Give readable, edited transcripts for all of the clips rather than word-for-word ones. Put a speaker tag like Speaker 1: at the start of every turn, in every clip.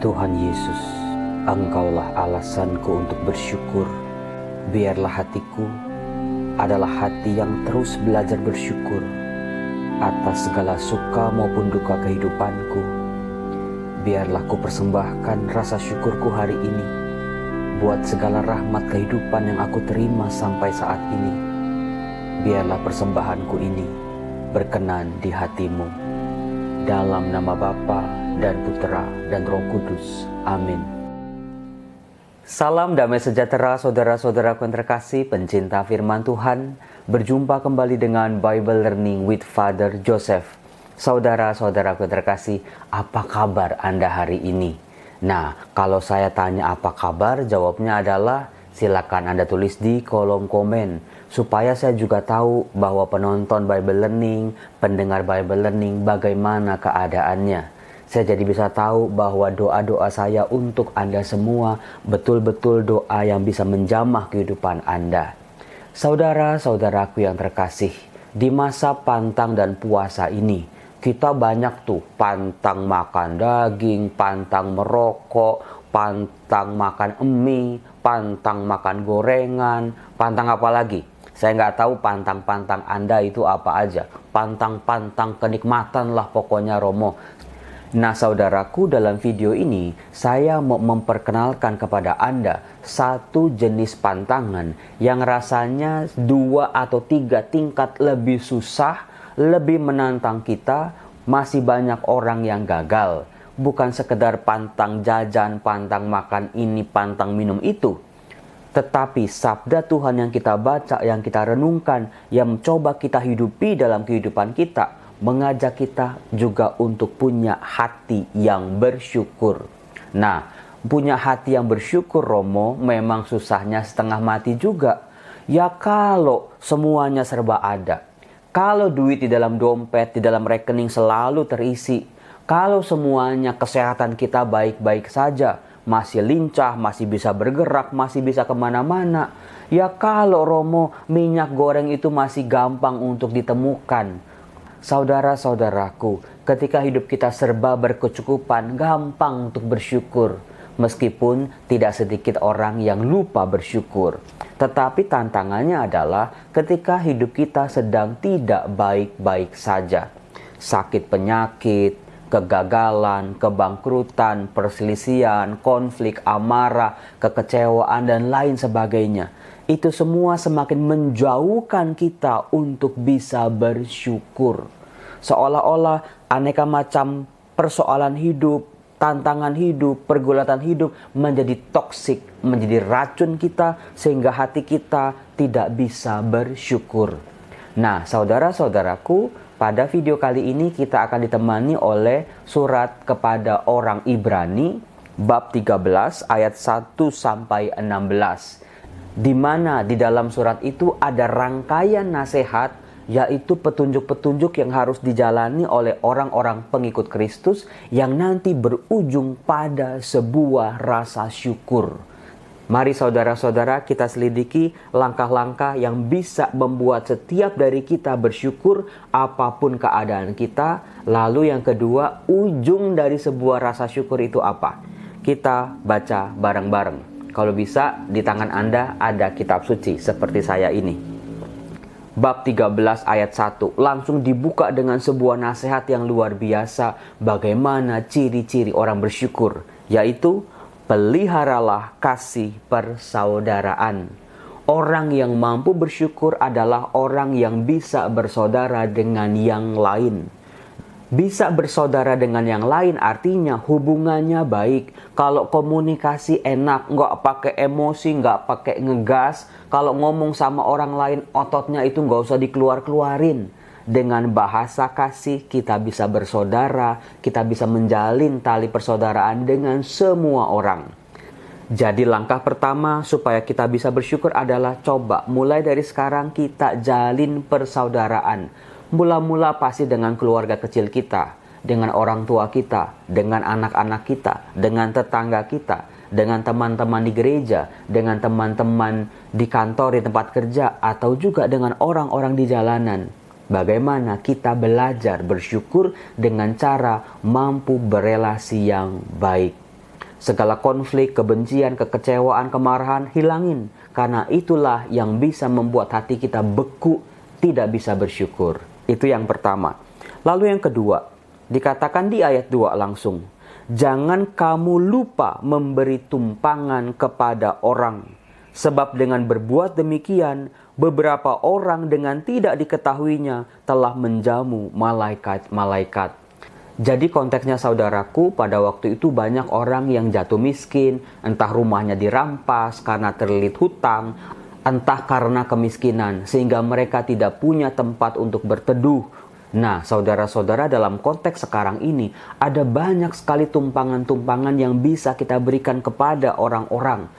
Speaker 1: Tuhan Yesus, Engkaulah alasanku untuk bersyukur. Biarlah hatiku adalah hati yang terus belajar bersyukur atas segala suka maupun duka kehidupanku. Biarlah ku persembahkan rasa syukurku hari ini buat segala rahmat kehidupan yang aku terima sampai saat ini. Biarlah persembahanku ini berkenan di hati-Mu. Dalam nama Bapa dan Putera dan Roh Kudus. Amin. Salam damai sejahtera saudara-saudaraku yang terkasih, pencinta firman Tuhan. Berjumpa kembali dengan Bible Learning with Father Joseph. Saudara-saudaraku yang terkasih, apa kabar Anda hari ini? Nah, kalau saya tanya apa kabar, jawabnya adalah silakan Anda tulis di kolom komen. Supaya saya juga tahu bahwa penonton Bible Learning, pendengar Bible Learning, bagaimana keadaannya. Saya jadi bisa tahu bahwa doa-doa saya untuk Anda semua betul-betul doa yang bisa menjamah kehidupan Anda. Saudara-saudaraku yang terkasih, di masa pantang dan puasa ini, kita banyak tuh pantang makan daging, pantang merokok, pantang makan mie, pantang makan gorengan, pantang apa lagi? Saya nggak tahu pantang-pantang Anda itu apa aja. Pantang-pantang kenikmatan lah pokoknya Romo. Nah saudaraku, dalam video ini saya mau memperkenalkan kepada Anda satu jenis pantangan yang rasanya 2 atau 3 tingkat lebih susah, lebih menantang kita. Masih banyak orang yang gagal. Bukan sekedar pantang jajan, pantang makan ini, pantang minum itu. Tetapi sabda Tuhan yang kita baca, yang kita renungkan, yang mencoba kita hidupi dalam kehidupan kita, mengajak kita juga untuk punya hati yang bersyukur. Nah, punya hati yang bersyukur Romo, memang susahnya setengah mati juga. Ya kalau semuanya serba ada. Kalau duit di dalam dompet, di dalam rekening selalu terisi. Kalau semuanya kesehatan kita baik-baik saja. Masih lincah, masih bisa bergerak, masih bisa kemana-mana. Ya kalau Romo, minyak goreng itu masih gampang untuk ditemukan. Saudara-saudaraku, ketika hidup kita serba berkecukupan, gampang untuk bersyukur. Meskipun tidak sedikit orang yang lupa bersyukur. Tetapi tantangannya adalah ketika hidup kita sedang tidak baik-baik saja. Sakit penyakit, kegagalan, kebangkrutan, perselisihan, konflik, amarah, kekecewaan, dan lain sebagainya. Itu semua semakin menjauhkan kita untuk bisa bersyukur. Seolah-olah aneka macam persoalan hidup, tantangan hidup, pergulatan hidup menjadi toksik, menjadi racun kita sehingga hati kita tidak bisa bersyukur. Nah, saudara-saudaraku, pada video kali ini kita akan ditemani oleh surat kepada orang Ibrani bab 13 ayat 1 sampai 16. Di mana di dalam surat itu ada rangkaian nasihat, yaitu petunjuk-petunjuk yang harus dijalani oleh orang-orang pengikut Kristus yang nanti berujung pada sebuah rasa syukur. Mari saudara-saudara kita selidiki langkah-langkah yang bisa membuat setiap dari kita bersyukur apapun keadaan kita. Lalu yang kedua, ujung dari sebuah rasa syukur itu apa? Kita baca bareng-bareng. Kalau bisa di tangan Anda ada kitab suci seperti saya ini. Bab 13 ayat 1 langsung dibuka dengan sebuah nasihat yang luar biasa. Bagaimana ciri-ciri orang bersyukur, yaitu peliharalah kasih persaudaraan. Orang yang mampu bersyukur adalah orang yang bisa bersaudara dengan yang lain. Bisa bersaudara dengan yang lain artinya hubungannya baik. Kalau komunikasi enak, nggak pakai emosi, nggak pakai ngegas. Kalau ngomong sama orang lain, ototnya itu nggak usah dikeluar-keluarin. Dengan bahasa kasih kita bisa bersaudara, kita bisa menjalin tali persaudaraan dengan semua orang. Jadi langkah pertama supaya kita bisa bersyukur adalah coba mulai dari sekarang kita jalin persaudaraan. Mula-mula pasti dengan keluarga kecil kita, dengan orang tua kita, dengan anak-anak kita, dengan tetangga kita, dengan teman-teman di gereja, dengan teman-teman di kantor, di tempat kerja, atau juga dengan orang-orang di jalanan. Bagaimana kita belajar bersyukur dengan cara mampu berelasi yang baik. Segala konflik, kebencian, kekecewaan, kemarahan, hilangin. Karena itulah yang bisa membuat hati kita beku, tidak bisa bersyukur. Itu yang pertama. Lalu yang kedua, dikatakan di ayat 2 langsung. Jangan kamu lupa memberi tumpangan kepada orang. Sebab dengan berbuat demikian, beberapa orang dengan tidak diketahuinya telah menjamu malaikat-malaikat. Jadi konteksnya saudaraku, pada waktu itu banyak orang yang jatuh miskin, entah rumahnya dirampas karena terlilit hutang, entah karena kemiskinan, sehingga mereka tidak punya tempat untuk berteduh. Nah, saudara-saudara, dalam konteks sekarang ini, ada banyak sekali tumpangan-tumpangan yang bisa kita berikan kepada orang-orang.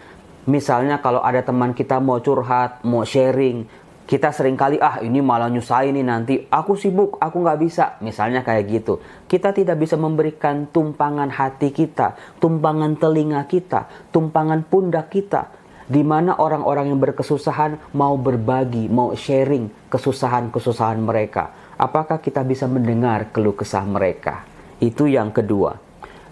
Speaker 1: Misalnya kalau ada teman kita mau curhat, mau sharing, kita seringkali, ini malah nyusahin nih nanti, aku sibuk, aku nggak bisa. Misalnya kayak gitu. Kita tidak bisa memberikan tumpangan hati kita, tumpangan telinga kita, tumpangan pundak kita. Di mana orang-orang yang berkesusahan mau berbagi, mau sharing kesusahan-kesusahan mereka. Apakah kita bisa mendengar keluh kesah mereka? Itu yang kedua.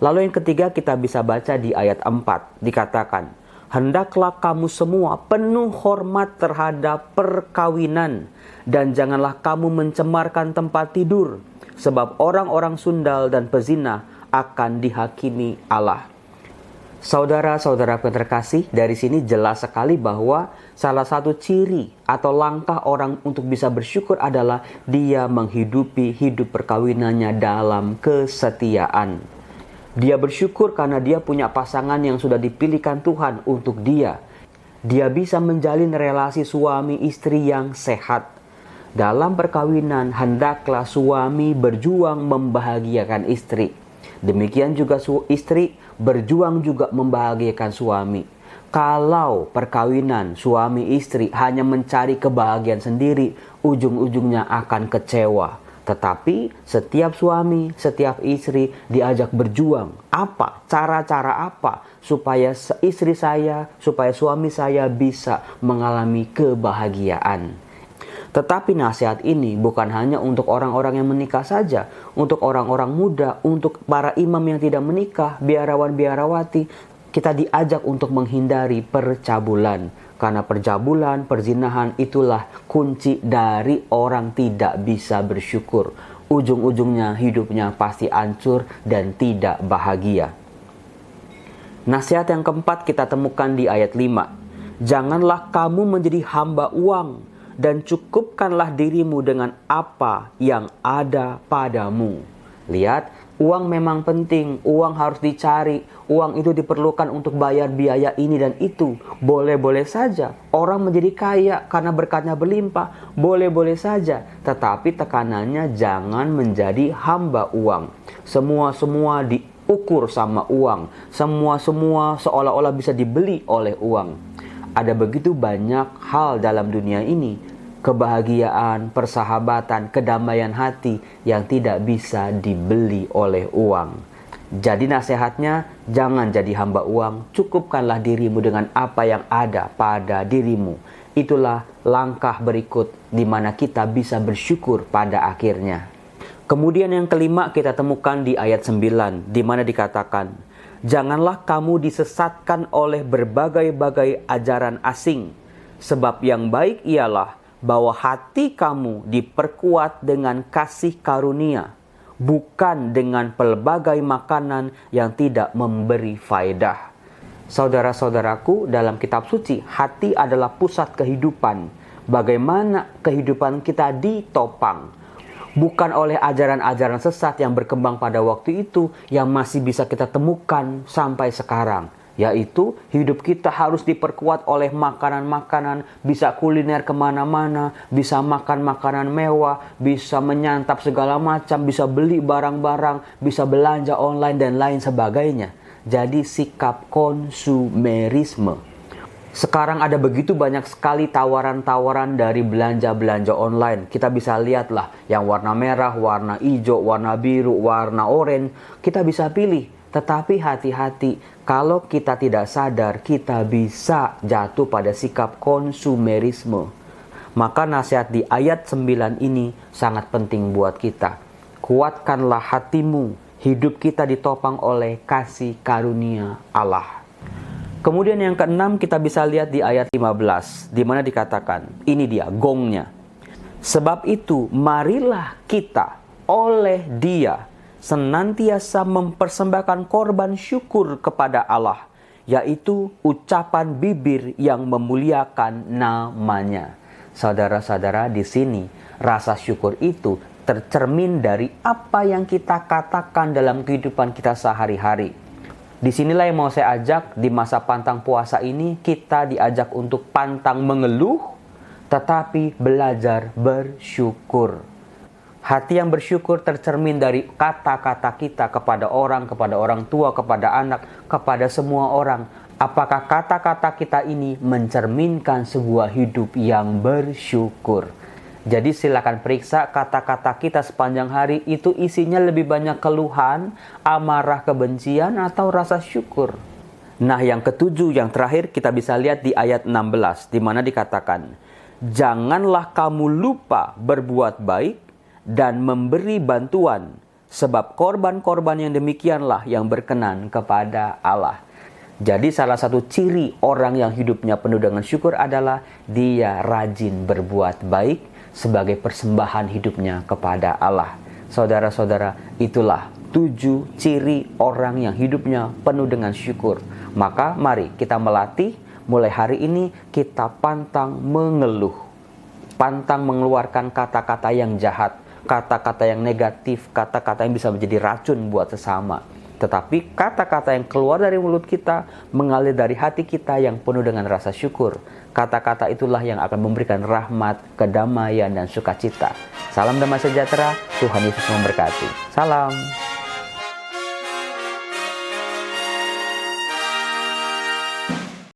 Speaker 1: Lalu yang ketiga kita bisa baca di ayat 4. Dikatakan, hendaklah kamu semua penuh hormat terhadap perkawinan, dan janganlah kamu mencemarkan tempat tidur, sebab orang-orang sundal dan pezina akan dihakimi Allah. Saudara-saudara yang terkasih, dari sini jelas sekali bahwa salah satu ciri atau langkah orang untuk bisa bersyukur adalah dia menghidupi hidup perkawinannya dalam kesetiaan. Dia bersyukur karena dia punya pasangan yang sudah dipilihkan Tuhan untuk dia. Dia bisa menjalin relasi suami istri yang sehat. Dalam perkawinan, hendaklah suami berjuang membahagiakan istri. Demikian juga istri berjuang juga membahagiakan suami. Kalau perkawinan suami istri hanya mencari kebahagiaan sendiri, ujung-ujungnya akan kecewa. Tetapi setiap suami, setiap istri diajak berjuang. Apa? Cara-cara apa? Supaya istri saya, supaya suami saya bisa mengalami kebahagiaan. Tetapi nasihat ini bukan hanya untuk orang-orang yang menikah saja. Untuk orang-orang muda, untuk para imam yang tidak menikah, biarawan-biarawati. Kita diajak untuk menghindari percabulan. Karena percabulan, perzinahan itulah kunci dari orang tidak bisa bersyukur. Ujung-ujungnya hidupnya pasti hancur dan tidak bahagia. Nasihat yang keempat kita temukan di ayat 5. Janganlah kamu menjadi hamba uang, dan cukupkanlah dirimu dengan apa yang ada padamu. Lihat, uang memang penting, uang harus dicari, uang itu diperlukan untuk bayar biaya ini dan itu. Boleh-boleh saja, orang menjadi kaya karena berkatnya berlimpah, boleh-boleh saja. Tetapi tekanannya jangan menjadi hamba uang. Semua-semua diukur sama uang, semua-semua seolah-olah bisa dibeli oleh uang. Ada begitu banyak hal dalam dunia ini, kebahagiaan, persahabatan, kedamaian hati yang tidak bisa dibeli oleh uang. Jadi nasihatnya, jangan jadi hamba uang, cukupkanlah dirimu dengan apa yang ada pada dirimu. Itulah langkah berikut di mana kita bisa bersyukur pada akhirnya. Kemudian yang kelima kita temukan di ayat 9, di mana dikatakan, janganlah kamu disesatkan oleh berbagai-bagai ajaran asing, sebab yang baik ialah bahwa hati kamu diperkuat dengan kasih karunia, bukan dengan pelbagai makanan yang tidak memberi faedah. Saudara-saudaraku, dalam kitab suci, hati adalah pusat kehidupan. Bagaimana kehidupan kita ditopang? Bukan oleh ajaran-ajaran sesat yang berkembang pada waktu itu, yang masih bisa kita temukan sampai sekarang. Yaitu hidup kita harus diperkuat oleh makanan-makanan, bisa kuliner kemana-mana, bisa makan makanan mewah, bisa menyantap segala macam, bisa beli barang-barang, bisa belanja online dan lain sebagainya. Jadi sikap konsumerisme. Sekarang ada begitu banyak sekali tawaran-tawaran dari belanja-belanja online. Kita bisa lihatlah yang warna merah, warna hijau, warna biru, warna oranye. Kita bisa pilih. Tetapi hati-hati, kalau kita tidak sadar, kita bisa jatuh pada sikap konsumerisme. Maka nasihat di ayat 9 ini sangat penting buat kita. Kuatkanlah hatimu, Hidup kita ditopang oleh kasih karunia Allah. Kemudian yang keenam kita bisa lihat di ayat 15, di mana dikatakan, ini dia gongnya. Sebab itu marilah kita oleh Dia senantiasa mempersembahkan korban syukur kepada Allah, yaitu ucapan bibir yang memuliakan namanya. Saudara-saudara, di sini rasa syukur itu tercermin dari apa yang kita katakan dalam kehidupan kita sehari-hari. Disinilah yang mau saya ajak, di masa pantang puasa ini kita diajak untuk pantang mengeluh, tetapi belajar bersyukur. Hati yang bersyukur tercermin dari kata-kata kita kepada orang tua, kepada anak, kepada semua orang. Apakah kata-kata kita ini mencerminkan sebuah hidup yang bersyukur? Jadi silakan periksa kata-kata kita sepanjang hari itu isinya lebih banyak keluhan, amarah, kebencian, atau rasa syukur. Nah, yang ketujuh, yang terakhir kita bisa lihat di ayat 16, di mana dikatakan, janganlah kamu lupa berbuat baik dan memberi bantuan, sebab korban-korban yang demikianlah yang berkenan kepada Allah. Jadi salah satu ciri orang yang hidupnya penuh dengan syukur adalah dia rajin berbuat baik sebagai persembahan hidupnya kepada Allah. Saudara-saudara, itulah 7 ciri orang yang hidupnya penuh dengan syukur. Maka mari kita melatih, mulai hari ini kita pantang mengeluh, pantang mengeluarkan kata-kata yang jahat, kata-kata yang negatif, kata-kata yang bisa menjadi racun buat sesama. Tetapi kata-kata yang keluar dari mulut kita mengalir dari hati kita yang penuh dengan rasa syukur. Kata-kata itulah yang akan memberikan rahmat, kedamaian, dan sukacita. Salam damai sejahtera, Tuhan Yesus memberkati. Salam.